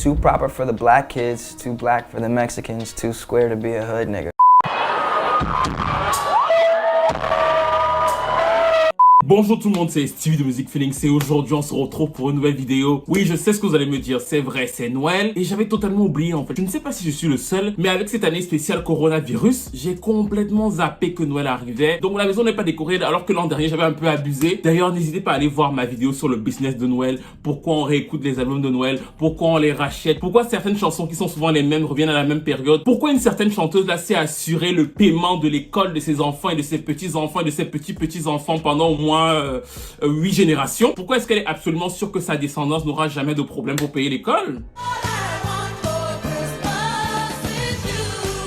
Too proper for the black kids, too black for the Mexicans, too square to be a hood nigga. Bonjour tout le monde, c'est Stevie de Music Feelings et aujourd'hui on se retrouve pour une nouvelle vidéo. Oui, je sais ce que vous allez me dire, c'est vrai, c'est Noël et j'avais totalement oublié en fait. Je ne sais pas si je suis le seul, mais avec cette année spéciale coronavirus, j'ai complètement zappé que Noël arrivait. Donc la maison n'est pas décorée alors que l'an dernier j'avais un peu abusé. D'ailleurs, n'hésitez pas à aller voir ma vidéo sur le business de Noël, pourquoi on réécoute les albums de Noël, pourquoi on les rachète, pourquoi certaines chansons qui sont souvent les mêmes reviennent à la même période, pourquoi une certaine chanteuse là s'est assurée le paiement de l'école de ses enfants et de ses petits-enfants et de ses petits-petits-enfants pendant au moins 8 générations. Pourquoi est-ce qu'elle est absolument sûre que sa descendance n'aura jamais de problème pour payer l'école?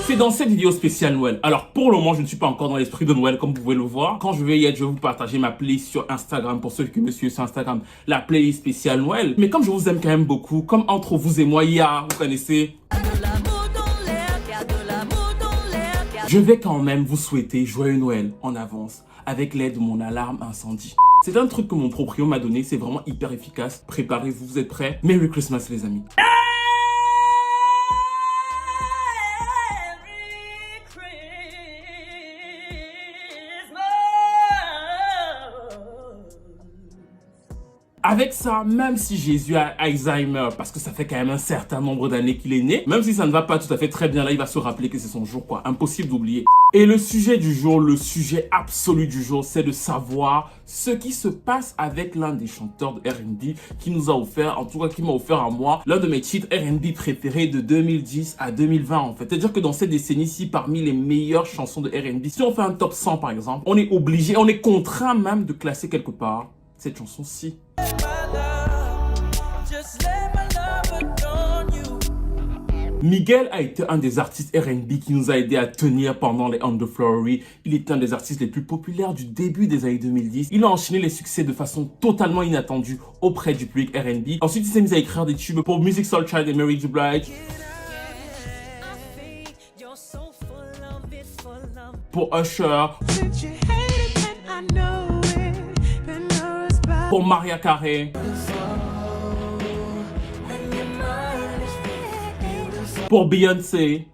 C'est dans cette vidéo spéciale Noël. Alors pour le moment, je ne suis pas encore dans l'esprit de Noël comme vous pouvez le voir. Quand je vais y être, je vais vous partager ma playlist sur Instagram pour ceux qui me suivent sur Instagram, la playlist spéciale Noël. Mais comme je vous aime quand même beaucoup, comme entre vous et moi, vous connaissez, je vais quand même vous souhaiter joyeux Noël en avance avec l'aide de mon alarme incendie. C'est un truc que mon proprio m'a donné, c'est vraiment hyper efficace. Préparez-vous, vous êtes prêts? Merry Christmas les amis. Avec ça, même si Jésus a Alzheimer, parce que ça fait quand même un certain nombre d'années qu'il est né, même si ça ne va pas tout à fait très bien là, il va se rappeler que c'est son jour quoi, impossible d'oublier. Et le sujet du jour, le sujet absolu du jour, c'est de savoir ce qui se passe avec l'un des chanteurs de R&B qui nous a offert, en tout cas qui m'a offert à moi, l'un de mes titres R&B préférés de 2010 à 2020 en fait. C'est-à-dire que dans cette décennie-ci, parmi les meilleures chansons de R&B, si on fait un top 100 par exemple, on est obligé, on est contraint même de classer quelque part cette chanson-ci. Miguel a été un des artistes R&B qui nous a aidé à tenir pendant les On The Flowery. Il est un des artistes les plus populaires du début des années 2010. Il a enchaîné les succès de façon totalement inattendue auprès du public R&B. Ensuite, il s'est mis à écrire des tubes pour Musiq Soulchild et Mary J. Blige, pour Usher, pour Mariah Carey, pour Beyoncé.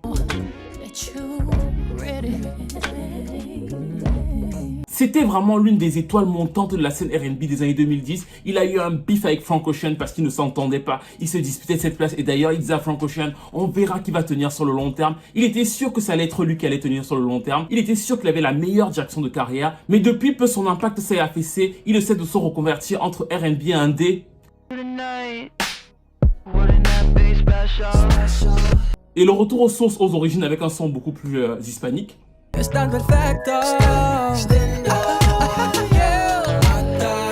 C'était vraiment l'une des étoiles montantes de la scène R&B des années 2010. Il a eu un beef avec Frank Ocean parce qu'ils ne s'entendaient pas. Ils se disputaient de cette place et d'ailleurs il disait à Frank Ocean, on verra qui va tenir sur le long terme. Il était sûr que ça allait être lui qui allait tenir sur le long terme. Il était sûr qu'il avait la meilleure direction de carrière. Mais depuis peu son impact s'est affaissé. Il essaie de se reconvertir entre R&B et indé. Et le retour aux sources, aux origines avec un son beaucoup plus hispanique.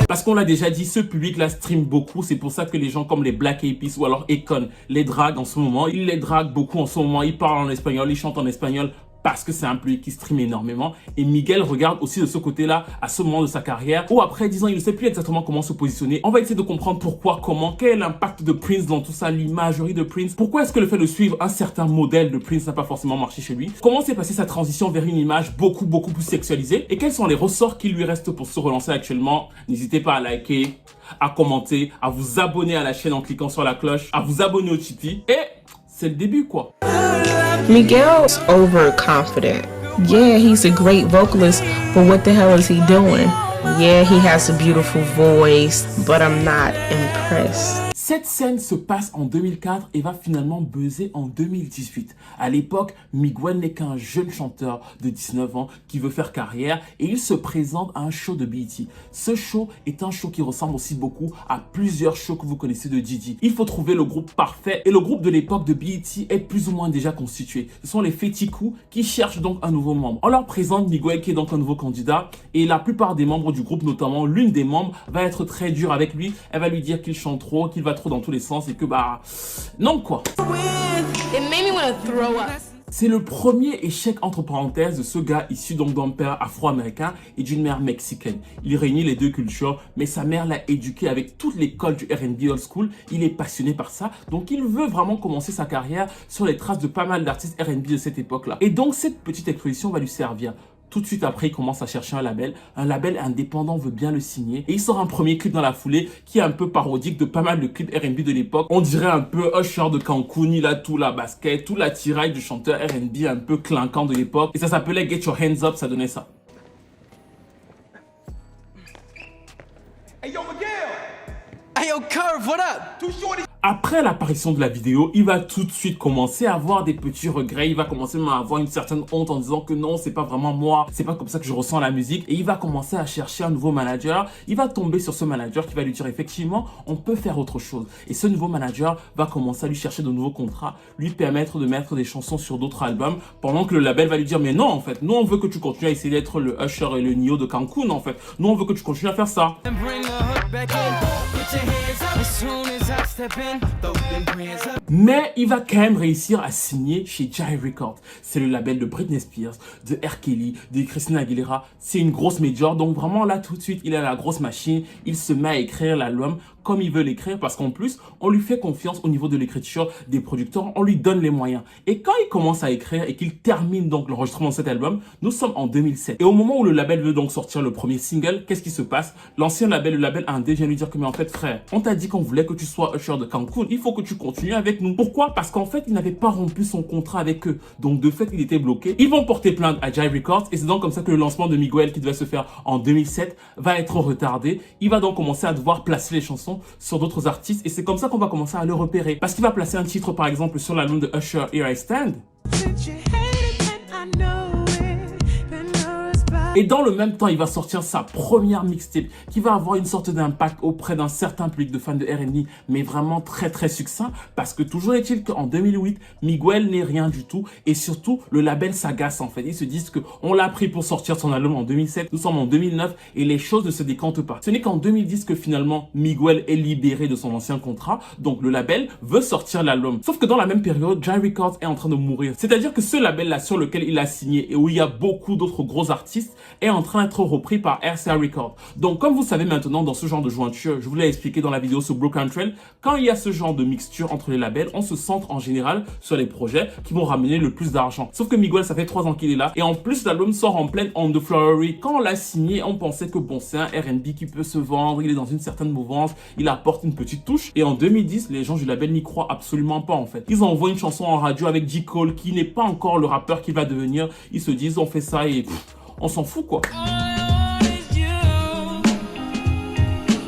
Parce qu'on l'a déjà dit, ce public-là stream beaucoup. C'est pour ça que les gens comme les Black Eyed Peas ou alors Akon les draguent en ce moment. Ils les draguent beaucoup en ce moment. Ils parlent en espagnol, ils chantent en espagnol. Parce que c'est un public qui stream énormément. Et Miguel regarde aussi de ce côté-là, à ce moment de sa carrière, où après 10 ans, il ne sait plus exactement comment se positionner. On va essayer de comprendre pourquoi, comment, quel est l'impact de Prince dans tout ça, l'imagerie de Prince. Pourquoi est-ce que le fait de suivre un certain modèle de Prince n'a pas forcément marché chez lui? Comment s'est passée sa transition vers une image beaucoup plus sexualisée? Et quels sont les ressorts qui lui restent pour se relancer actuellement? N'hésitez pas à liker, à commenter, à vous abonner à la chaîne en cliquant sur la cloche, à vous abonner au Tipeee. Et c'est le début quoi. Miguel's overconfident. Yeah, he's a great vocalist, but what the hell is he doing? Yeah, he has a beautiful voice, but I'm not impressed. Cette scène se passe en 2004 et va finalement buzzer en 2018. À l'époque, Miguel n'est qu'un jeune chanteur de 19 ans qui veut faire carrière et il se présente à un show de BET. Ce show est un show qui ressemble aussi beaucoup à plusieurs shows que vous connaissez de Didi. Il faut trouver le groupe parfait et le groupe de l'époque de BET est plus ou moins déjà constitué. Ce sont les Féticous qui cherchent donc un nouveau membre. On leur présente Miguel qui est donc un nouveau candidat et la plupart des membres du groupe, notamment l'une des membres, va être très dure avec lui. Elle va lui dire qu'il chante trop, qu'il va trop dans tous les sens et que bah non quoi. C'est le premier échec entre parenthèses de ce gars issu donc d'un père afro-américain et d'une mère mexicaine. Il réunit les deux cultures, mais sa mère l'a éduqué avec toute l'école du R&B old school. Il est passionné par ça, donc il veut vraiment commencer sa carrière sur les traces de pas mal d'artistes R&B de cette époque-là. Et donc cette petite exposition va lui servir Tout de suite après, il commence à chercher un label. Un label indépendant veut bien le signer. Et il sort un premier clip dans la foulée qui est un peu parodique de pas mal de clips R&B de l'époque. On dirait un peu Usher de Cancun. Il a tout la basket, tout l'attirail du chanteur R&B un peu clinquant de l'époque. Et ça s'appelait Get Your Hands Up, ça donnait ça. Hey yo, Miguel! Hey yo, Curve, what up? Too shorty. Après l'apparition de la vidéo, il va tout de suite commencer à avoir des petits regrets. Il va commencer même à avoir une certaine honte en disant que non, c'est pas vraiment moi, c'est pas comme ça que je ressens la musique. Et il va commencer à chercher un nouveau manager. Il va tomber sur ce manager qui va lui dire effectivement, on peut faire autre chose. Et ce nouveau manager va commencer à lui chercher de nouveaux contrats, lui permettre de mettre des chansons sur d'autres albums, pendant que le label va lui dire mais non en fait, nous on veut que tu continues à essayer d'être le Usher et le Nio de Cancun en fait. Nous on veut que tu continues à faire ça. Mais il va quand même réussir à signer chez Jive Records. C'est le label de Britney Spears, de R. Kelly, de Christina Aguilera. C'est une grosse major. Donc vraiment là tout de suite, il a la grosse machine. Il se met à écrire l'album comme il veut l'écrire parce qu'en plus, on lui fait confiance au niveau de l'écriture des producteurs. On lui donne les moyens. Et quand il commence à écrire et qu'il termine donc l'enregistrement de cet album, nous sommes en 2007. Et au moment où le label veut donc sortir le premier single, qu'est-ce qui se passe? L'ancien label, le label indé, vient lui dire que mais en fait frère, on t'a dit qu'on voulait que tu sois Usher de Cancun, il faut que tu continues avec nous. Pourquoi? Parce qu'en fait, il n'avait pas rompu son contrat avec eux. Donc de fait, il était bloqué. Ils vont porter plainte à Jive Records et c'est donc comme ça que le lancement de Miguel qui devait se faire en 2007 va être retardé. Il va donc commencer à devoir placer les chansons sur d'autres artistes et c'est comme ça qu'on va commencer à le repérer. Parce qu'il va placer un titre par exemple sur l'album de Usher, Here I Stand. Et dans le même temps, il va sortir sa première mixtape qui va avoir une sorte d'impact auprès d'un certain public de fans de R&B, mais vraiment très très succinct parce que toujours est-il qu'en 2008, Miguel n'est rien du tout et surtout le label s'agace en fait. Ils se disent qu'on l'a pris pour sortir son album en 2007, nous sommes en 2009 et les choses ne se décantent pas. Ce n'est qu'en 2010 que finalement Miguel est libéré de son ancien contrat, donc le label veut sortir l'album. Sauf que dans la même période, Jive Records est en train de mourir. C'est-à-dire que ce label-là sur lequel il a signé et où il y a beaucoup d'autres gros artistes est en train d'être repris par RCA Records. Donc comme vous savez maintenant dans ce genre de jointure, je vous l'ai expliqué dans la vidéo sur Broken Trail, quand il y a ce genre de mixture entre les labels, on se centre en général sur les projets qui vont ramener le plus d'argent. Sauf que Miguel, ça fait 3 ans qu'il est là et en plus l'album sort en pleine On The Flowery. Quand on l'a signé, on pensait que bon, c'est un R&B qui peut se vendre, il est dans une certaine mouvance, il apporte une petite touche et en 2010, les gens du label n'y croient absolument pas en fait. Ils envoient une chanson en radio avec J. Cole qui n'est pas encore le rappeur qu'il va devenir. Ils se disent on fait ça et on s'en fout quoi.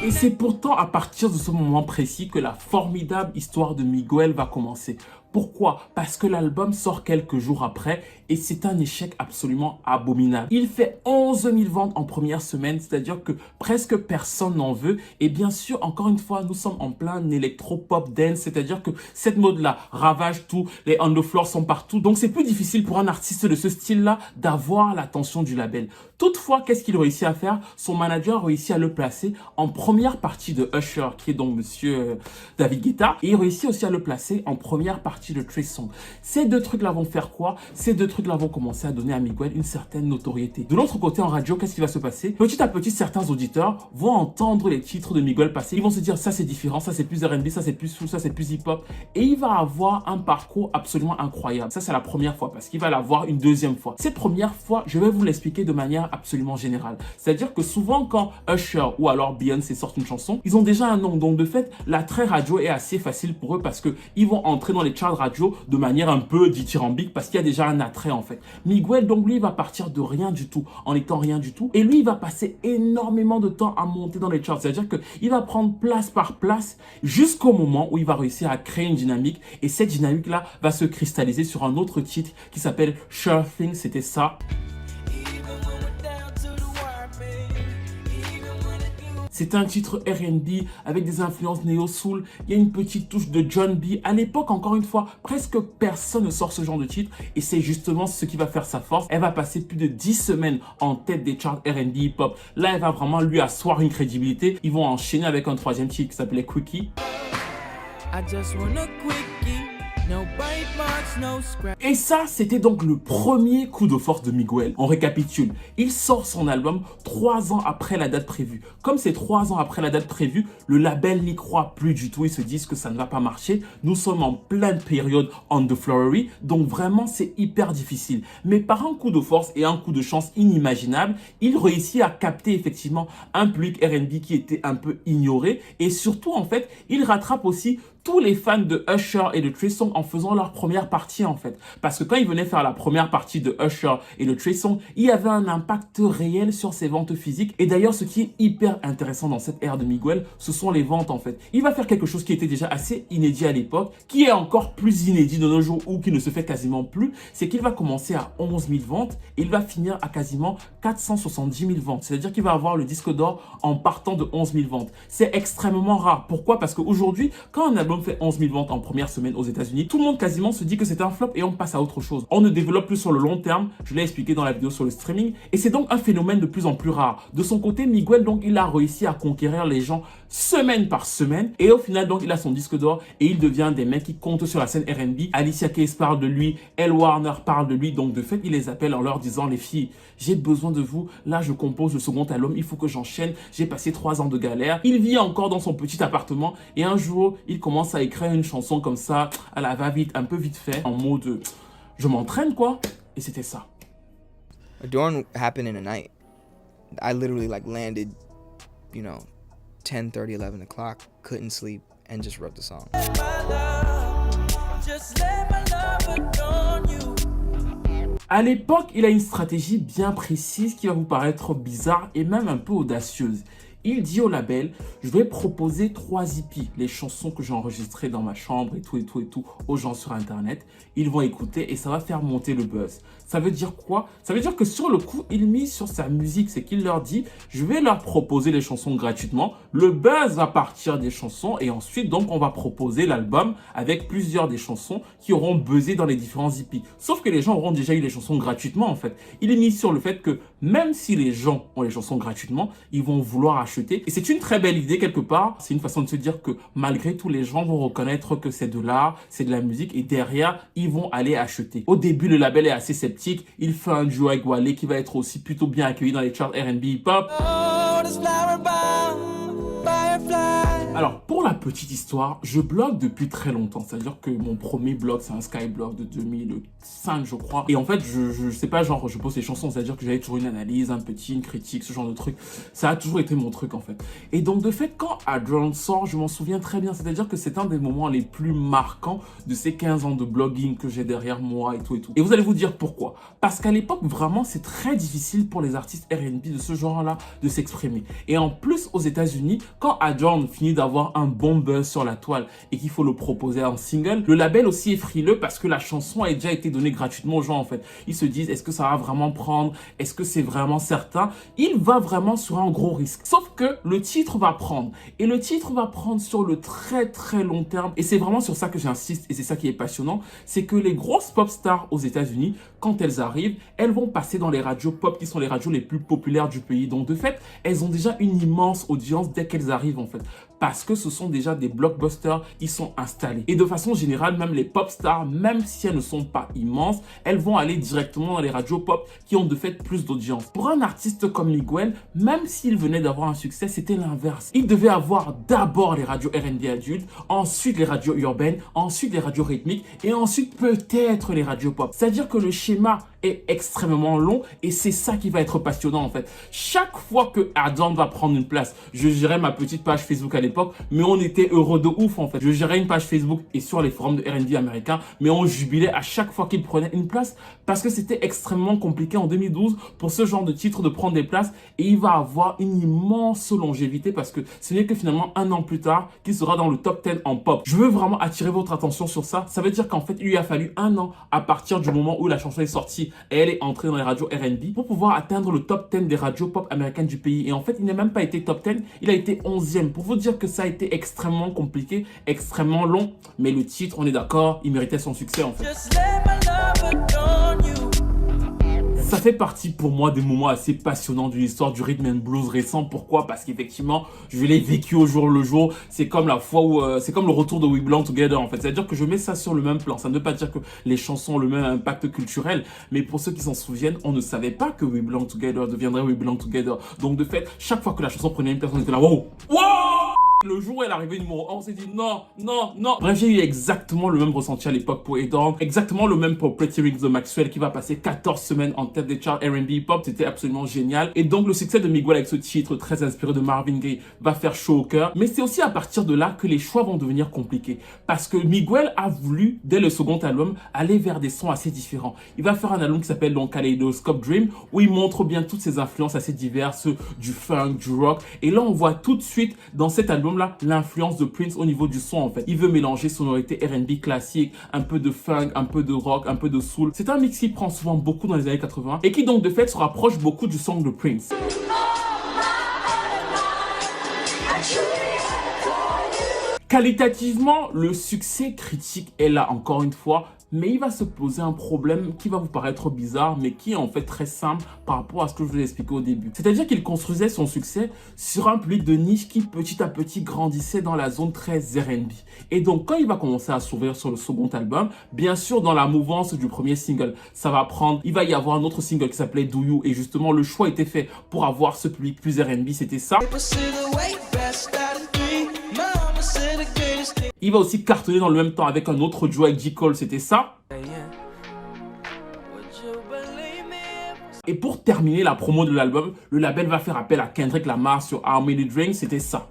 Et c'est pourtant à partir de ce moment précis que la formidable histoire de Miguel va commencer. Pourquoi? Parce que l'album sort quelques jours après et c'est un échec absolument abominable. Il fait 11 000 ventes en première semaine, c'est-à-dire que presque personne n'en veut. Et bien sûr, encore une fois, nous sommes en plein électro-pop dance, c'est-à-dire que cette mode-là ravage tout, les on the floor sont partout. Donc c'est plus difficile pour un artiste de ce style-là d'avoir l'attention du label. Toutefois, qu'est-ce qu'il réussit à faire? Son manager réussit à le placer en première partie de Usher, qui est donc monsieur David Guetta, et il réussit aussi à le placer en première partie de Trey Songz. Ces deux trucs-là vont faire quoi? Ces deux trucs-là vont commencer à donner à Miguel une certaine notoriété. De l'autre côté, en radio, qu'est-ce qui va se passer? Petit à petit, certains auditeurs vont entendre les titres de Miguel passer. Ils vont se dire, ça c'est différent, ça c'est plus R&B, ça c'est plus soul, ça c'est plus hip-hop. Et il va avoir un parcours absolument incroyable. Ça, c'est la première fois, parce qu'il va l'avoir une deuxième fois. Cette première fois, je vais vous l'expliquer de manière absolument générale. C'est-à-dire que souvent, quand Usher ou alors Beyoncé sortent une chanson, ils ont déjà un nom. Donc, de fait, l'attrait radio est assez facile pour eux parce que ils vont entrer dans les charts radio de manière un peu dithyrambique parce qu'il y a déjà un attrait en fait. Miguel, donc lui, il va partir de rien du tout, en étant rien du tout. Et lui, il va passer énormément de temps à monter dans les charts. C'est-à-dire qu'il va prendre place par place jusqu'au moment où il va réussir à créer une dynamique. Et cette dynamique-là va se cristalliser sur un autre titre qui s'appelle Sure Thing. C'était ça. C'est un titre R&B avec des influences néo-soul. Il y a une petite touche de John B. À l'époque, encore une fois, presque personne ne sort ce genre de titre. Et c'est justement ce qui va faire sa force. Elle va passer plus de 10 semaines en tête des charts R&B hip-hop. Là, elle va vraiment lui asseoir une crédibilité. Ils vont enchaîner avec un troisième titre qui s'appelait Quickie. I just want a quickie. Et ça, c'était donc le premier coup de force de Miguel. On récapitule. Il sort son album 3 ans après la date prévue. Comme c'est 3 ans après la date prévue, le label n'y croit plus du tout. Ils se disent que ça ne va pas marcher. Nous sommes en pleine période on the flurry. Donc vraiment, c'est hyper difficile. Mais par un coup de force et un coup de chance inimaginable, il réussit à capter effectivement un public R&B qui était un peu ignoré. Et surtout, en fait, il rattrape aussi tous les fans de Usher et de Trey Songz en faisant leur première partie en fait. Parce que quand ils venaient faire la première partie de Usher et de Trey Songz, il y avait un impact réel sur ses ventes physiques. Et d'ailleurs, ce qui est hyper intéressant dans cette ère de Miguel, ce sont les ventes en fait. Il va faire quelque chose qui était déjà assez inédit à l'époque, qui est encore plus inédit de nos jours ou qui ne se fait quasiment plus, c'est qu'il va commencer à 11 000 ventes et il va finir à quasiment 470 000 ventes. C'est-à-dire qu'il va avoir le disque d'or en partant de 11 000 ventes. C'est extrêmement rare. Pourquoi? Parce qu'aujourd'hui, quand un album fait 11 000 ventes en première semaine aux États-Unis, tout le monde quasiment se dit que c'est un flop et on passe à autre chose. On ne développe plus sur le long terme, je l'ai expliqué dans la vidéo sur le streaming, et c'est donc un phénomène de plus en plus rare. De son côté, Miguel, donc, il a réussi à conquérir les gens semaine par semaine, et au final, donc, il a son disque d'or et il devient des mecs qui comptent sur la scène R&B. Alicia Keys parle de lui, Elle Warner parle de lui, donc de fait, il les appelle en leur disant, les filles, j'ai besoin de vous, là, je compose le second album, il faut que j'enchaîne, j'ai passé 3 ans de galère. Il vit encore dans son petit appartement, et un jour, il commence à écrire une chanson comme ça, à la va-vite, un peu vite fait, en mode je m'entraîne quoi, et c'était ça. A dawn happened in a night. I literally like landed, 10:30, 11 o'clock, couldn't sleep, and just wrote the song. À l'époque, il a une stratégie bien précise qui va vous paraître bizarre et même un peu audacieuse. Il dit au label, je vais proposer 3 hippies, les chansons que j'ai enregistrées dans ma chambre et tout, aux gens sur Internet. Ils vont écouter et ça va faire monter le buzz. Ça veut dire quoi? Ça veut dire que sur le coup, il mise sur sa musique, c'est qu'il leur dit, je vais leur proposer les chansons gratuitement. Le buzz va partir des chansons et ensuite, donc, on va proposer l'album avec plusieurs des chansons qui auront buzzé dans les différents hippies. Sauf que les gens auront déjà eu les chansons gratuitement, en fait. Il est mis sur le fait que même si les gens ont les chansons gratuitement, ils vont vouloir acheter. Et c'est une très belle idée quelque part. C'est une façon de se dire que malgré tout, les gens vont reconnaître que c'est de l'art, c'est de la musique et derrière, ils vont aller acheter. Au début, le label est assez sceptique. Il fait un duo avec Wale qui va être aussi plutôt bien accueilli dans les charts R&B hip-hop. Alors, pour la petite histoire, je blogue depuis très longtemps. C'est-à-dire que mon premier blog, c'est un Skyblog de 2005, je crois. Et en fait, je sais pas, genre, je pose les chansons. C'est-à-dire que j'avais toujours une analyse, une critique, ce genre de truc. Ça a toujours été mon truc, en fait. Et donc, de fait, quand Adron sort, je m'en souviens très bien. C'est-à-dire que c'est un des moments les plus marquants de ces 15 ans de blogging que j'ai derrière moi et tout. Et vous allez vous dire pourquoi. Parce qu'à l'époque, vraiment, c'est très difficile pour les artistes R&B de ce genre-là de s'exprimer. Et en plus, aux États-Unis, quand Adron finit d'avoir un bon buzz sur la toile et qu'il faut le proposer en single, le label aussi est frileux parce que la chanson a déjà été donnée gratuitement aux gens en fait. Ils se disent, est-ce que ça va vraiment prendre? Est-ce que c'est vraiment certain? Il va vraiment sur un gros risque. Sauf que le titre va prendre. Et le titre va prendre sur le très très long terme. Et c'est vraiment sur ça que j'insiste et c'est ça qui est passionnant. C'est que les grosses pop stars aux États-Unis, quand elles arrivent, elles vont passer dans les radios pop qui sont les radios les plus populaires du pays. Donc de fait, elles ont déjà une immense audience dès qu'elles arrivent en fait. Parce que ce sont déjà des blockbusters qui sont installés. Et de façon générale, même les pop stars, même si elles ne sont pas immenses, elles vont aller directement dans les radios pop qui ont de fait plus d'audience. Pour un artiste comme Miguel, même s'il venait d'avoir un succès, c'était l'inverse. Il devait avoir d'abord les radios R&B adultes, ensuite les radios urbaines, ensuite les radios rythmiques et ensuite peut-être les radios pop. C'est-à-dire que le schéma est extrêmement long et c'est ça qui va être passionnant en fait. Chaque fois que Adron va prendre une place, je gérais ma petite page Facebook à l'époque, mais on était heureux de ouf en fait. Je gérais une page Facebook et sur les forums de R&B américains, mais on jubilait à chaque fois qu'il prenait une place parce que c'était extrêmement compliqué en 2012 pour ce genre de titre de prendre des places et il va avoir une immense longévité parce que ce n'est que finalement 1 an plus tard qu'il sera dans le top 10 en pop. Je veux vraiment attirer votre attention sur ça. Ça veut dire qu'en fait, il lui a fallu 1 an à partir du moment où la chanson est sortie et elle est entrée dans les radios R&B pour pouvoir atteindre le top 10 des radios pop américaines du pays. Et en fait, il n'a même pas été top 10, il a été 11e. Pour vous dire que ça a été extrêmement compliqué, extrêmement long. Mais le titre, on est d'accord, il méritait son succès en fait. Ça fait partie pour moi des moments assez passionnants de l'histoire du rhythm and blues récent. Pourquoi? Parce qu'effectivement, je l'ai vécu au jour le jour. C'est comme la fois où, c'est comme le retour de We Belong Together en fait. C'est-à-dire que je mets ça sur le même plan. Ça ne veut pas dire que les chansons ont le même impact culturel, mais pour ceux qui s'en souviennent, on ne savait pas que We Belong Together deviendrait We Belong Together. Donc de fait, chaque fois que la chanson prenait une personne, on était là, wow, wow! Le jour où elle est arrivée numéro 1, on s'est dit non, non, non. Bref, j'ai eu exactement le même ressenti à l'époque pour Edorn, exactement le même pour Pretty Wings de Maxwell qui va passer 14 semaines en tête des charts R&B hip-hop. C'était absolument génial. Et donc le succès de Miguel avec ce titre très inspiré de Marvin Gaye va faire chaud au cœur. Mais c'est aussi à partir de là que les choix vont devenir compliqués. Parce que Miguel a voulu, dès le second album, aller vers des sons assez différents. Il va faire un album qui s'appelle donc Kaleidoscope Dream, où il montre bien toutes ses influences assez diverses, du funk, du rock. Et là, on voit tout de suite dans cet album là l'influence de Prince au niveau du son en fait. Il veut mélanger sonorité R&B classique, un peu de funk, un peu de rock, un peu de soul. C'est un mix qui prend souvent beaucoup dans les années 80 et qui donc de fait se rapproche beaucoup du son de Prince. Qualitativement, le succès critique est là encore une fois, mais il va se poser un problème qui va vous paraître bizarre, mais qui est en fait très simple par rapport à ce que je vous ai expliqué au début. C'est-à-dire qu'il construisait son succès sur un public de niche qui petit à petit grandissait dans la zone très R&B. Et donc quand il va commencer à s'ouvrir sur le second album, bien sûr dans la mouvance du premier single, ça va prendre, il va y avoir un autre single qui s'appelait Do You, et justement le choix était fait pour avoir ce public plus R&B, c'était ça. Il va aussi cartonner dans le même temps avec un autre duo avec J. Cole, c'était ça. Et pour terminer la promo de l'album, le label va faire appel à Kendrick Lamar sur How Many Drinks, c'était ça.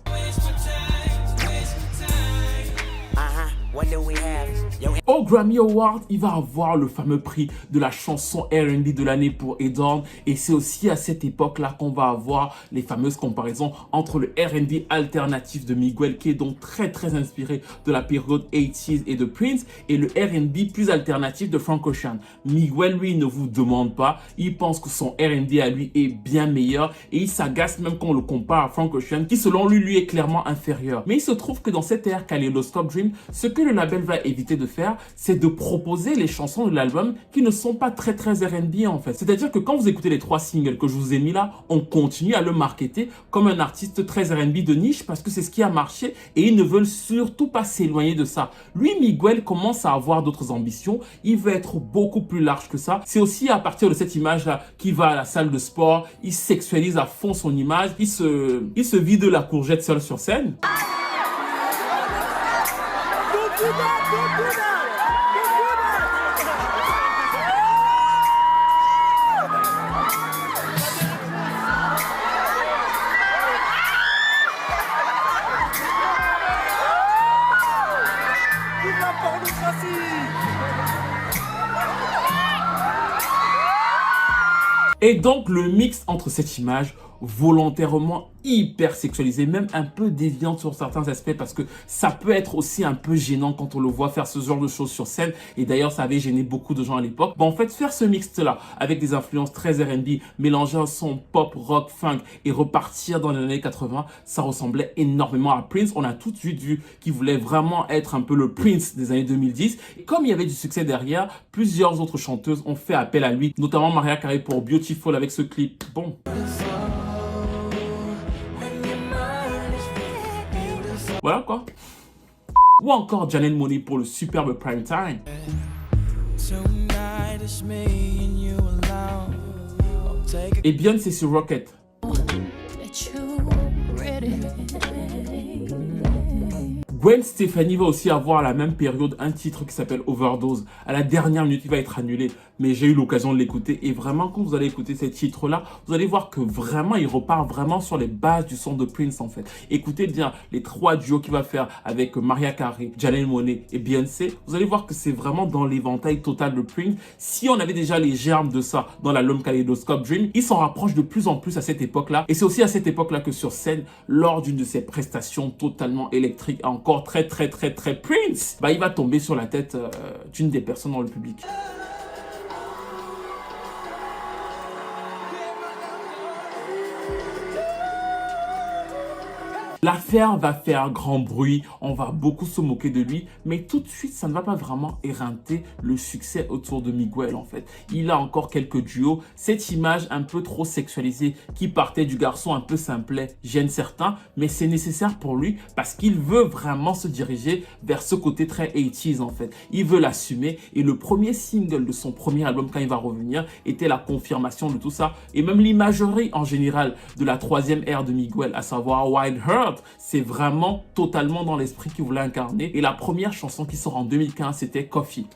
Au Grammy Award, il va avoir le fameux prix de la chanson R&B de l'année pour Edorn. Et c'est aussi à cette époque-là qu'on va avoir les fameuses comparaisons entre le R&B alternatif de Miguel, qui est donc très inspiré de la période 80s et de Prince, et le R&B plus alternatif de Frank Ocean. Miguel, lui, ne vous demande pas. Il pense que son R&B à lui est bien meilleur et il s'agace même quand on le compare à Frank Ocean, qui selon lui est clairement inférieur. Mais il se trouve que dans cette ère Kaleidoscope Dream, ce que le label va éviter de faire, c'est de proposer les chansons de l'album qui ne sont pas très R&B en fait. C'est-à-dire que quand vous écoutez les 3 singles que je vous ai mis là, on continue à le marketer comme un artiste très R&B de niche parce que c'est ce qui a marché et ils ne veulent surtout pas s'éloigner de ça. Lui, Miguel, commence à avoir d'autres ambitions. Il veut être beaucoup plus large que ça. C'est aussi à partir de cette image-là qu'il va à la salle de sport, il sexualise à fond son image, il se vide la courgette seul sur scène. Et donc le mix entre cette image volontairement hyper sexualisée, même un peu déviante sur certains aspects parce que ça peut être aussi un peu gênant quand on le voit faire ce genre de choses sur scène, et d'ailleurs ça avait gêné beaucoup de gens à l'époque. Bon, en fait, faire ce mix là avec des influences très R&B, mélanger un son pop, rock, funk et repartir dans les années 80, ça ressemblait énormément à Prince. On a tout de suite vu qu'il voulait vraiment être un peu le Prince des années 2010, et comme il y avait du succès derrière, plusieurs autres chanteuses ont fait appel à lui, notamment Mariah Carey pour Beautiful avec ce clip. Bon. Voilà quoi. Ou encore Janelle Monáe pour le superbe Prime Time. Et Beyoncé sur Rocket. Gwen Stefani va aussi avoir à la même période un titre qui s'appelle Overdose. À la dernière minute, il va être annulé, mais j'ai eu l'occasion de l'écouter. Et vraiment, quand vous allez écouter ce titre-là, vous allez voir que vraiment, il repart vraiment sur les bases du son de Prince en fait. Écoutez bien les 3 duos qu'il va faire avec Mariah Carey, Janelle Monáe et Beyoncé. Vous allez voir que c'est vraiment dans l'éventail total de Prince. Si on avait déjà les germes de ça dans l'album Kaleidoscope Dream, il s'en rapproche de plus en plus à cette époque-là. Et c'est aussi à cette époque-là que sur scène, lors d'une de ses prestations totalement électriques, encore très Prince, bah il va tomber sur la tête d'une des personnes dans le public. L'affaire va faire grand bruit, on va beaucoup se moquer de lui, mais tout de suite, ça ne va pas vraiment éreinter le succès autour de Miguel en fait. Il a encore quelques duos. Cette image un peu trop sexualisée qui partait du garçon un peu simplet gêne certains, mais c'est nécessaire pour lui parce qu'il veut vraiment se diriger vers ce côté très 80s en fait. Il veut l'assumer et le premier single de son premier album quand il va revenir était la confirmation de tout ça et même l'imagerie en général de la troisième ère de Miguel, à savoir Wild Heart, c'est vraiment totalement dans l'esprit qu'il voulait incarner et la première chanson qui sort en 2015 c'était Coffee.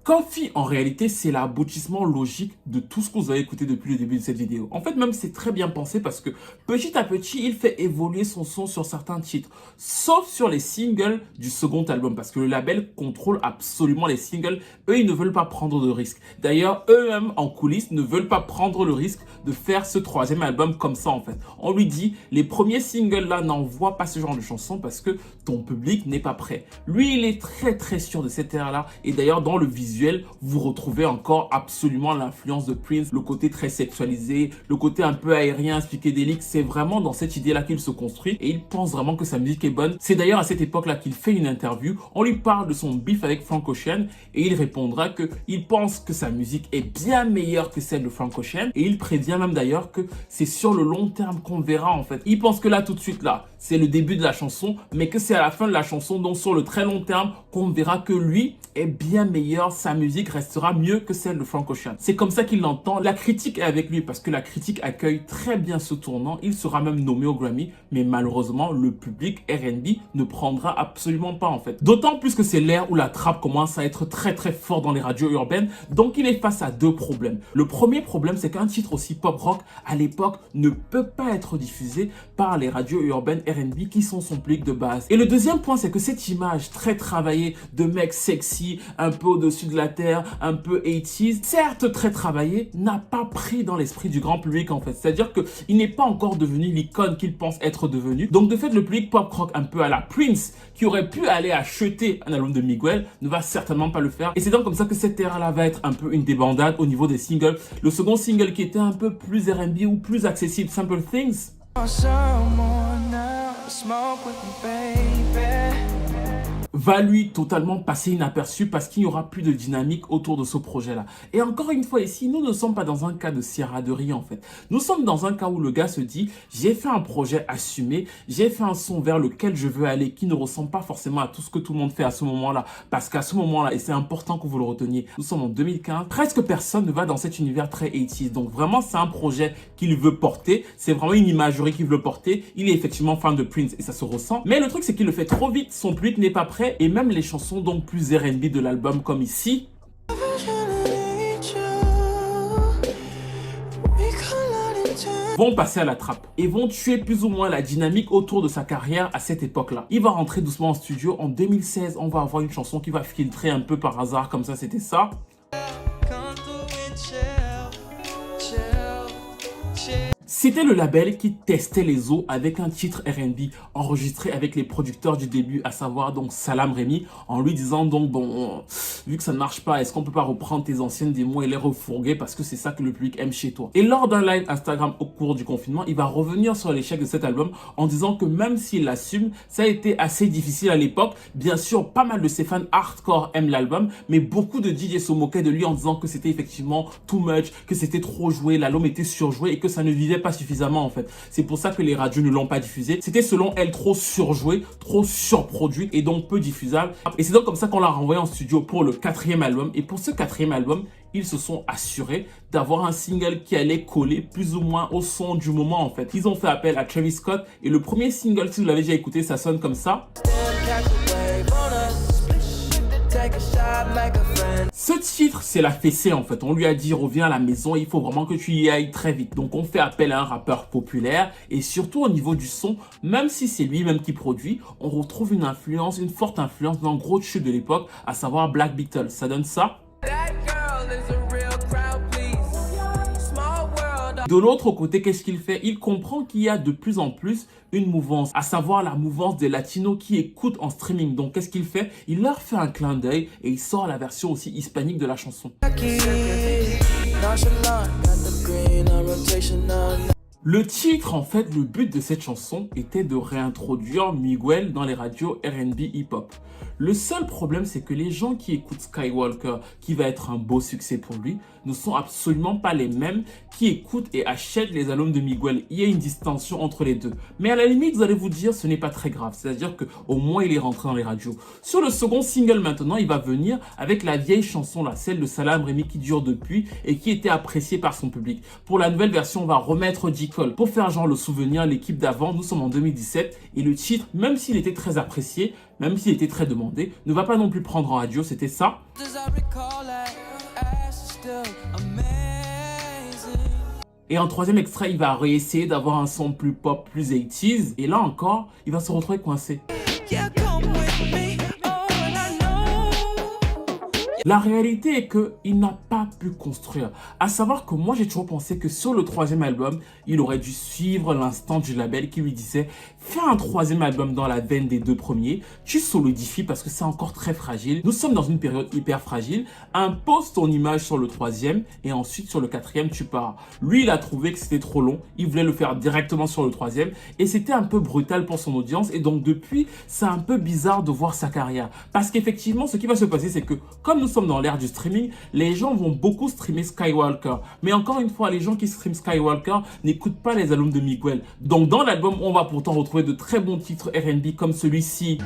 Coffee, en réalité, c'est l'aboutissement logique de tout ce que vous avez écouté depuis le début de cette vidéo. En fait, même c'est très bien pensé parce que petit à petit, il fait évoluer son son sur certains titres, sauf sur les singles du second album parce que le label contrôle absolument les singles. Eux, ils ne veulent pas prendre de risques. D'ailleurs, eux-mêmes, en coulisses, ne veulent pas prendre le risque de faire ce troisième album comme ça, en fait. On lui dit, les premiers singles là, n'envoie pas ce genre de chansons parce que ton public n'est pas prêt. Lui, il est très sûr de cette ère-là et d'ailleurs, dans le visuel, vous retrouvez encore absolument l'influence de Prince, le côté très sexualisé, le côté un peu aérien, psychédélique. C'est vraiment dans cette idée-là qu'il se construit et il pense vraiment que sa musique est bonne. C'est d'ailleurs à cette époque-là qu'il fait une interview. On lui parle de son beef avec Frank Ocean et il répondra qu'il pense que sa musique est bien meilleure que celle de Frank Ocean et il prévient même d'ailleurs que c'est sur le long terme qu'on verra en fait. Il pense que là, tout de suite là, c'est le début de la chanson, mais que c'est à la fin de la chanson, donc sur le très long terme, qu'on verra que lui est bien meilleur, sa musique restera mieux que celle de Frank Ocean. C'est comme ça qu'il l'entend. La critique est avec lui parce que la critique accueille très bien ce tournant. Il sera même nommé au Grammy, mais malheureusement, le public R&B ne prendra absolument pas en fait. D'autant plus que c'est l'ère où la trappe commence à être très fort dans les radios urbaines, donc il est face à deux problèmes. Le premier problème, c'est qu'un titre aussi pop rock à l'époque ne peut pas être diffusé par les radios urbaines R&B qui sont son public de base. Et le deuxième point, c'est que cette image très travaillée de mec sexy, un peu au-dessus de la terre, un peu 80s, certes très travaillé, n'a pas pris dans l'esprit du grand public en fait. C'est-à-dire qu'il n'est pas encore devenu l'icône qu'il pense être devenu. Donc de fait, le public pop rock un peu à la Prince, qui aurait pu aller acheter un album de Miguel, ne va certainement pas le faire. Et c'est donc comme ça que cette ère-là va être un peu une débandade au niveau des singles. Le second single qui était un peu plus R&B ou plus accessible, Simple Things, va lui totalement passer inaperçu parce qu'il n'y aura plus de dynamique autour de ce projet-là. Et encore une fois ici, nous ne sommes pas dans un cas de sieraderie en fait. Nous sommes dans un cas où le gars se dit, j'ai fait un projet assumé, j'ai fait un son vers lequel je veux aller qui ne ressemble pas forcément à tout ce que tout le monde fait à ce moment-là. Parce qu'à ce moment-là, et c'est important que vous le reteniez, nous sommes en 2015, presque personne ne va dans cet univers très 80s. Donc vraiment, c'est un projet qu'il veut porter, c'est vraiment une imagerie qu'il veut porter. Il est effectivement fan de Prince et ça se ressent. Mais le truc, c'est qu'il le fait trop vite, son public n'est pas prêt. Et même les chansons donc plus R&B de l'album comme ici vont passer à la trappe et vont tuer plus ou moins la dynamique autour de sa carrière à cette époque-là. Il va rentrer doucement en studio. En 2016, on va avoir une chanson qui va filtrer un peu par hasard comme ça, c'était ça. C'était le label qui testait les eaux avec un titre R&B enregistré avec les producteurs du début, à savoir donc Salam Remy, en lui disant donc bon, vu que ça ne marche pas, est-ce qu'on peut pas reprendre tes anciennes démos et les refourguer parce que c'est ça que le public aime chez toi. Et lors d'un live Instagram au cours du confinement, il va revenir sur l'échec de cet album en disant que même s'il l'assume, ça a été assez difficile à l'époque. Bien sûr, pas mal de ses fans hardcore aiment l'album, mais beaucoup de DJ se moquaient de lui en disant que c'était effectivement too much, que c'était trop joué, l'album était surjoué et que ça ne vivait pas suffisamment en fait. C'est pour ça que les radios ne l'ont pas diffusé. C'était selon elle trop surjoué, trop surproduit et donc peu diffusable. Et c'est donc comme ça qu'on l'a renvoyé en studio pour le 4e album. Et pour ce 4e album, ils se sont assurés d'avoir un single qui allait coller plus ou moins au son du moment en fait. Ils ont fait appel à Travis Scott et le premier single, si vous l'avez déjà écouté, ça sonne comme ça. Ce titre, c'est la fessée en fait. On lui a dit reviens à la maison, il faut vraiment que tu y ailles très vite. Donc on fait appel à un rappeur populaire et surtout au niveau du son, même si c'est lui-même qui produit, on retrouve une influence, une forte influence d'un gros tube de l'époque, à savoir Black Beatles. Ça donne ça. De l'autre côté, qu'est-ce qu'il fait? Il comprend qu'il y a de plus en plus une mouvance, à savoir la mouvance des latinos qui écoutent en streaming. Donc qu'est-ce qu'il fait? Il leur fait un clin d'œil et il sort la version aussi hispanique de la chanson. Le titre, en fait, le but de cette chanson était de réintroduire Miguel dans les radios R&B hip-hop. Le seul problème, c'est que les gens qui écoutent Skywalker, qui va être un beau succès pour lui, ne sont absolument pas les mêmes qui écoutent et achètent les albums de Miguel. Il y a une distinction entre les deux. Mais à la limite, vous allez vous dire, ce n'est pas très grave. C'est-à-dire qu'au moins, il est rentré dans les radios. Sur le second single maintenant, il va venir avec la vieille chanson, là, celle de Salam Remi qui dure depuis et qui était appréciée par son public. Pour la nouvelle version, on va remettre J-Cole. Pour faire genre le souvenir, l'équipe d'avant, nous sommes en 2017 et le titre, même s'il était très apprécié, même s'il était très demandé, ne va pas non plus prendre en radio, c'était ça. Et en troisième extrait, il va réessayer d'avoir un son plus pop, plus 80s. Et là encore, il va se retrouver coincé. La réalité est qu'il n'a pas pu construire. À savoir que moi, j'ai toujours pensé que sur le troisième album, il aurait dû suivre l'instant du label qui lui disait « Fais un troisième album dans la veine des deux premiers, tu solidifies parce que c'est encore très fragile. Nous sommes dans une période hyper fragile. Impose ton image sur le troisième et ensuite sur le quatrième, tu pars. » Lui, il a trouvé que c'était trop long. Il voulait le faire directement sur le troisième et c'était un peu brutal pour son audience. Et donc depuis, c'est un peu bizarre de voir sa carrière. Parce qu'effectivement, ce qui va se passer, c'est que comme nous sommes dans l'ère du streaming, les gens vont beaucoup streamer Skywalker. Mais encore une fois, les gens qui streament Skywalker n'écoutent pas les albums de Miguel. Donc dans l'album, on va pourtant retrouver de très bons titres R&B comme celui-ci.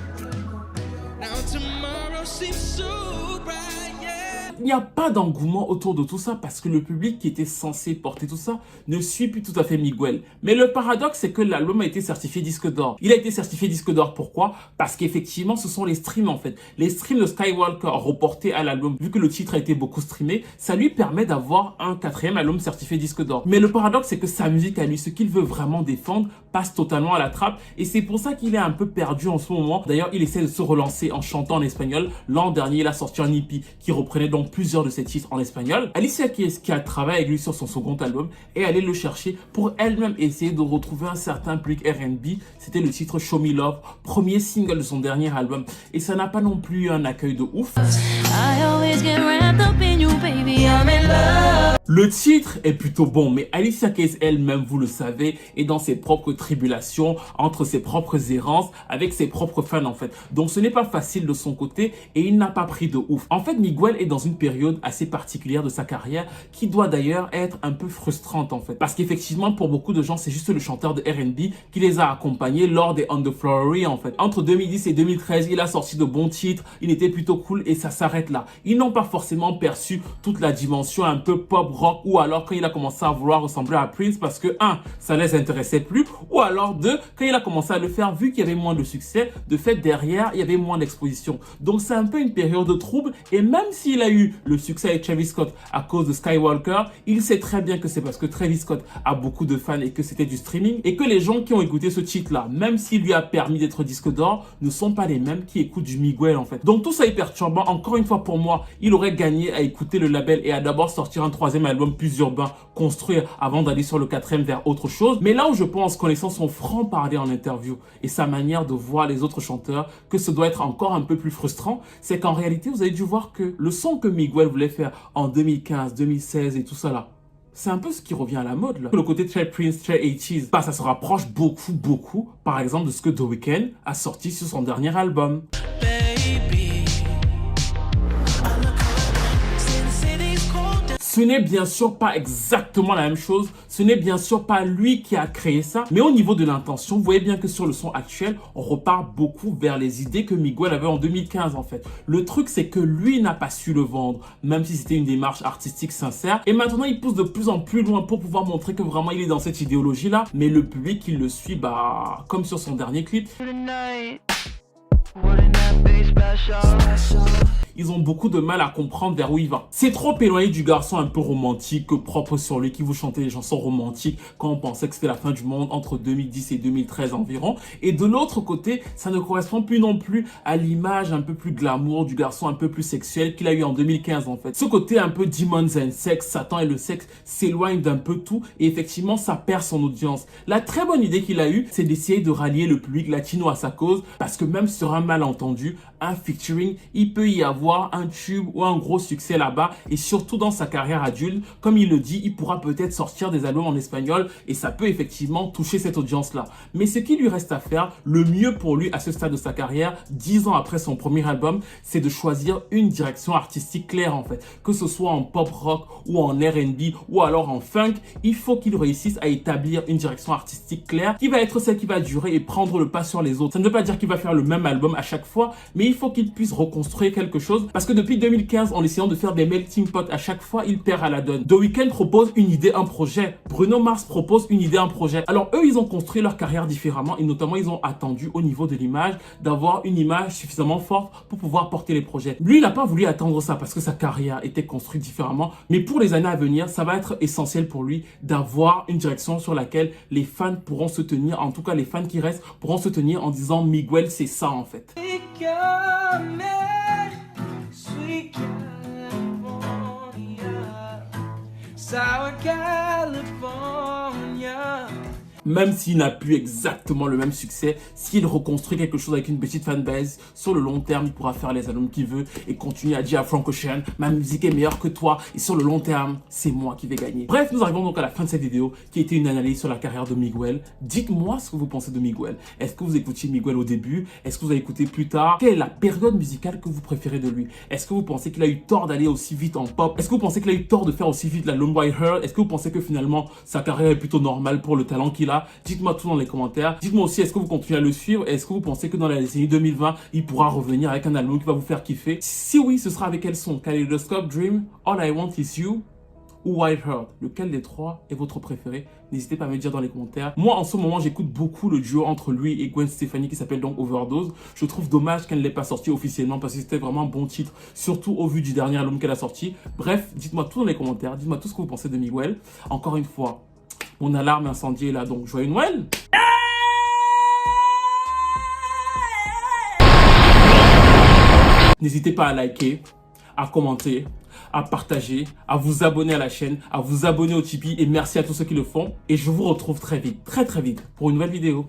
Il n'y a pas d'engouement autour de tout ça parce que le public qui était censé porter tout ça ne suit plus tout à fait Miguel. Mais le paradoxe, c'est que l'album a été certifié disque d'or. Il a été certifié disque d'or, pourquoi? Parce qu'effectivement, ce sont les streams en fait. Les streams de Skywalker reportés à l'album, vu que le titre a été beaucoup streamé, ça lui permet d'avoir un quatrième album certifié disque d'or. Mais le paradoxe, c'est que sa musique à lui, ce qu'il veut vraiment défendre, passe totalement à la trappe. Et c'est pour ça qu'il est un peu perdu en ce moment. D'ailleurs, il essaie de se relancer en chantant en espagnol. L'an dernier, il a sorti un EP qui reprenait donc plusieurs de ses titres en espagnol. Alicia Keys, qui a travaillé avec lui sur son second album, est allée le chercher pour elle-même essayer de retrouver un certain public R&B. C'était le titre Show Me Love, premier single de son dernier album. Et ça n'a pas non plus eu un accueil de ouf. Le titre est plutôt bon, mais Alicia Keys elle-même, vous le savez, est dans ses propres tribulations, entre ses propres errances, avec ses propres fans en fait. Donc ce n'est pas facile de son côté et il n'a pas pris de ouf. En fait, Miguel est dans une période assez particulière de sa carrière qui doit d'ailleurs être un peu frustrante en fait. Parce qu'effectivement, pour beaucoup de gens, c'est juste le chanteur de R&B qui les a accompagnés lors des On The Flowery en fait. Entre 2010 et 2013, il a sorti de bons titres, il était plutôt cool et ça s'arrête là. Ils n'ont pas forcément perçu toute la dimension un peu pop rock ou alors quand il a commencé à vouloir ressembler à Prince parce que ça les intéressait plus, ou alors quand il a commencé à le faire vu qu'il y avait moins de succès, de fait derrière il y avait moins d'exposition. Donc c'est un peu une période de trouble et même s'il a eu le succès avec Travis Scott à cause de Skywalker, il sait très bien que c'est parce que Travis Scott a beaucoup de fans et que c'était du streaming et que les gens qui ont écouté ce titre là, même s'il lui a permis d'être disque d'or, ne sont pas les mêmes qui écoutent du Miguel en fait. Donc tout ça est perturbant. Encore une fois pour moi, il aurait gagné à écouter le label et à d'abord sortir un troisième album plus urbain, construire avant d'aller sur le quatrième vers autre chose. Mais là où je pense, connaissant son franc-parler en interview et sa manière de voir les autres chanteurs, que ce doit être encore un peu plus frustrant, c'est qu'en réalité, vous avez dû voir que le son que Miguel voulait faire en 2015, 2016 et tout ça là, c'est un peu ce qui revient à la mode là. Le côté très Prince, très 80s, ça se rapproche beaucoup, par exemple, de ce que The Weeknd a sorti sur son dernier album. Ce n'est bien sûr pas exactement la même chose, ce n'est bien sûr pas lui qui a créé ça, mais au niveau de l'intention, vous voyez bien que sur le son actuel, on repart beaucoup vers les idées que Miguel avait en 2015 en fait. Le truc c'est que lui n'a pas su le vendre, même si c'était une démarche artistique sincère, et maintenant il pousse de plus en plus loin pour pouvoir montrer que vraiment il est dans cette idéologie là, mais le public qui le suit, comme sur son dernier clip. Ils ont beaucoup de mal à comprendre vers où il va. C'est trop éloigné du garçon un peu romantique, propre sur lui, qui vous chantait des chansons romantiques quand on pensait que c'était la fin du monde entre 2010 et 2013 environ. Et de l'autre côté, ça ne correspond plus non plus à l'image un peu plus glamour du garçon un peu plus sexuel qu'il a eu en 2015 en fait. Ce côté un peu demons and sex, Satan et le sexe s'éloigne d'un peu tout et effectivement ça perd son audience. La très bonne idée qu'il a eue, c'est d'essayer de rallier le public latino à sa cause parce que même sur un malentendu, un featuring, il peut y avoir d'avoir un tube ou un gros succès là-bas et surtout dans sa carrière adulte, comme il le dit, il pourra peut-être sortir des albums en espagnol et ça peut effectivement toucher cette audience-là. Mais ce qui lui reste à faire, le mieux pour lui à ce stade de sa carrière, 10 ans après son premier album, c'est de choisir une direction artistique claire en fait. Que ce soit en pop rock ou en R&B ou alors en funk, il faut qu'il réussisse à établir une direction artistique claire qui va être celle qui va durer et prendre le pas sur les autres. Ça ne veut pas dire qu'il va faire le même album à chaque fois, mais il faut qu'il puisse reconstruire quelque chose parce que depuis 2015, en essayant de faire des melting pot à chaque fois, il perd à la donne. The Weeknd propose une idée, un projet. Bruno Mars propose une idée, un projet. Alors eux, ils ont construit leur carrière différemment et notamment ils ont attendu au niveau de l'image d'avoir une image suffisamment forte pour pouvoir porter les projets. Lui, il n'a pas voulu attendre ça parce que sa carrière était construite différemment. Mais pour les années à venir, ça va être essentiel pour lui d'avoir une direction sur laquelle les fans pourront se tenir, en tout cas les fans qui restent pourront se tenir en disant Miguel, c'est ça en fait. Même s'il n'a plus exactement le même succès, s'il reconstruit quelque chose avec une petite fanbase, sur le long terme, il pourra faire les albums qu'il veut et continuer à dire à Frank Ocean, ma musique est meilleure que toi et sur le long terme, c'est moi qui vais gagner. Bref, nous arrivons donc à la fin de cette vidéo qui était une analyse sur la carrière de Miguel. Dites-moi ce que vous pensez de Miguel. Est-ce que vous écoutiez Miguel au début? Est-ce que vous avez écouté plus tard? Quelle est la période musicale que vous préférez de lui? Est-ce que vous pensez qu'il a eu tort d'aller aussi vite en pop? Est-ce que vous pensez qu'il a eu tort de faire aussi vite la Long White Hair? Est-ce que vous pensez que finalement sa carrière est plutôt normale pour le talent qu'il a? Dites-moi tout dans les commentaires. Dites-moi aussi, est-ce que vous continuez à le suivre? Est-ce que vous pensez que dans la décennie 2020, il pourra revenir avec un album qui va vous faire kiffer? Si oui, ce sera avec quel son? Kaleidoscope, Dream, All I Want Is You ou White Heart? Lequel des trois est votre préféré? N'hésitez pas à me le dire dans les commentaires. Moi, en ce moment, j'écoute beaucoup le duo entre lui et Gwen Stefani qui s'appelle donc Overdose. Je trouve dommage qu'elle ne l'ait pas sorti officiellement parce que c'était vraiment un bon titre, surtout au vu du dernier album qu'elle a sorti. Bref, dites-moi tout dans les commentaires. Dites-moi tout ce que vous pensez de Miguel. Encore une fois, mon alarme incendie est là, donc joyeux Noël! N'hésitez pas à liker, à commenter, à partager, à vous abonner à la chaîne, à vous abonner au Tipeee et merci à tous ceux qui le font. Et je vous retrouve très vite, très vite pour une nouvelle vidéo.